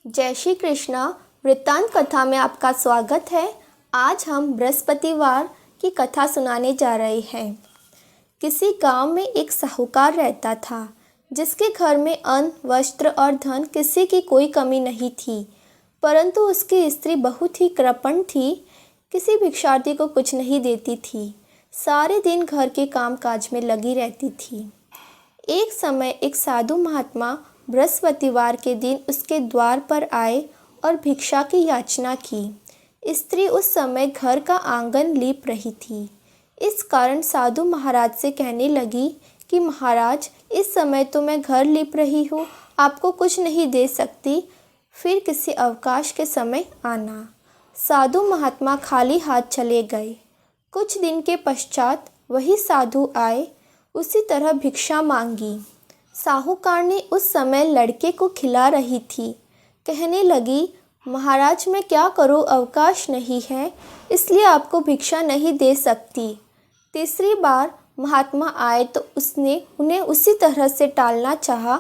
जय श्री कृष्णा। वृत्तांत कथा में आपका स्वागत है। आज हम बृहस्पतिवार की कथा सुनाने जा रहे हैं। किसी गांव में एक साहूकार रहता था, जिसके घर में अन्न, वस्त्र और धन किसी की कोई कमी नहीं थी। परंतु उसकी स्त्री बहुत ही कृपण थी, किसी भिक्षार्थी को कुछ नहीं देती थी, सारे दिन घर के काम काज में लगी रहती थी। एक समय एक साधु महात्मा बृहस्पतिवार के दिन उसके द्वार पर आए और भिक्षा की याचना की। स्त्री उस समय घर का आंगन लीप रही थी। इस कारण साधु महाराज से कहने लगी कि महाराज, इस समय तो मैं घर लीप रही हूँ, आपको कुछ नहीं दे सकती, फिर किसी अवकाश के समय आना। साधु महात्मा खाली हाथ चले गए। कुछ दिन के पश्चात वही साधु आए, उसी तरह भिक्षा मांगी। साहूकार ने उस समय लड़के को खिला रही थी। कहने लगी, महाराज मैं क्या करूं, अवकाश नहीं है, इसलिए आपको भिक्षा नहीं दे सकती। तीसरी बार महात्मा आए तो उसने उन्हें उसी तरह से टालना चाहा,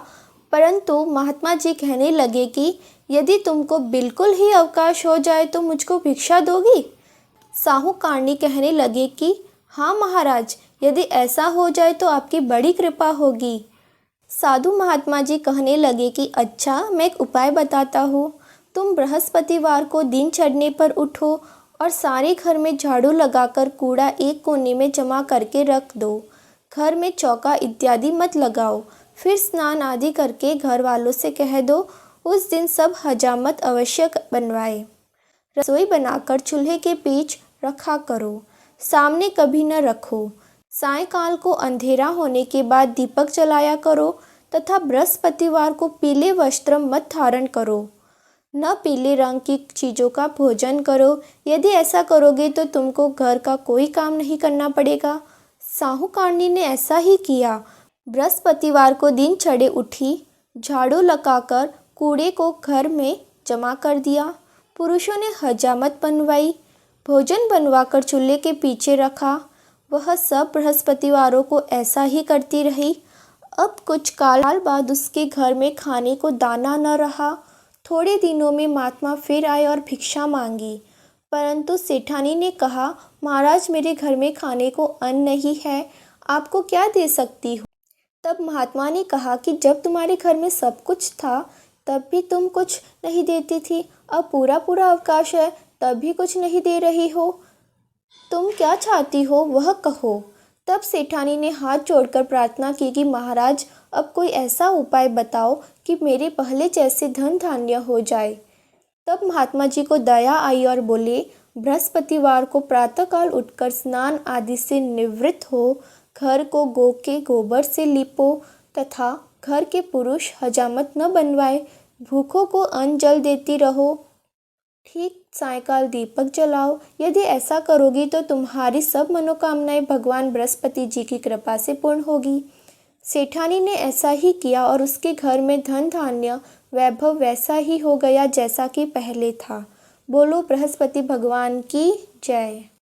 परंतु महात्मा जी कहने लगे कि यदि तुमको बिल्कुल ही अवकाश हो जाए तो मुझको भिक्षा दोगी। साहूकारनी कहने लगे कि हाँ महाराज, यदि ऐसा हो जाए तो आपकी बड़ी कृपा होगी। साधु महात्मा जी कहने लगे कि अच्छा, मैं एक उपाय बताता हूँ। तुम बृहस्पतिवार को दिन चढ़ने पर उठो और सारे घर में झाड़ू लगाकर कूड़ा एक कोने में जमा करके रख दो। घर में चौका इत्यादि मत लगाओ। फिर स्नान आदि करके घर वालों से कह दो उस दिन सब हजामत अवश्य बनवाए। रसोई बनाकर चूल्हे के बीच रखा करो, सामने कभी न रखो। सायंकाल को अंधेरा होने के बाद दीपक जलाया करो तथा बृहस्पतिवार को पीले वस्त्र मत धारण करो, न पीले रंग की चीज़ों का भोजन करो। यदि ऐसा करोगे तो तुमको घर का कोई काम नहीं करना पड़ेगा। साहूकारनी ने ऐसा ही किया। बृहस्पतिवार को दिन चढ़े उठी, झाड़ू लगाकर कूड़े को घर में जमा कर दिया। पुरुषों ने हजामत बनवाई, भोजन बनवाकर चूल्हे के पीछे रखा। वह सब बृहस्पतिवारों को ऐसा ही करती रही। अब कुछ काल बाद उसके घर में खाने को दाना न रहा। थोड़े दिनों में महात्मा फिर आए और भिक्षा मांगी, परंतु सेठानी ने कहा, महाराज मेरे घर में खाने को अन्न नहीं है, आपको क्या दे सकती हूँ। तब महात्मा ने कहा कि जब तुम्हारे घर में सब कुछ था तब भी तुम कुछ नहीं देती थी, अब पूरा पूरा अवकाश है तब भी कुछ नहीं दे रही हो। तुम क्या चाहती हो वह कहो। तब सेठानी ने हाथ जोड़कर प्रार्थना की कि महाराज अब कोई ऐसा उपाय बताओ कि मेरे पहले जैसे धन धान्य हो जाए। तब महात्मा जी को दया आई और बोले, बृहस्पतिवार को प्रातःकाल उठकर स्नान आदि से निवृत्त हो, घर को गौ के गोबर से लीपो तथा घर के पुरुष हजामत न बनवाए, भूखों को अन्न जल देती रहो। ठीक सायंकाल दीपक जलाओ। यदि ऐसा करोगी तो तुम्हारी सब मनोकामनाएं भगवान बृहस्पति जी की कृपा से पूर्ण होगी। सेठानी ने ऐसा ही किया और उसके घर में धन धान्य वैभव वैसा ही हो गया जैसा कि पहले था। बोलो बृहस्पति भगवान की जय।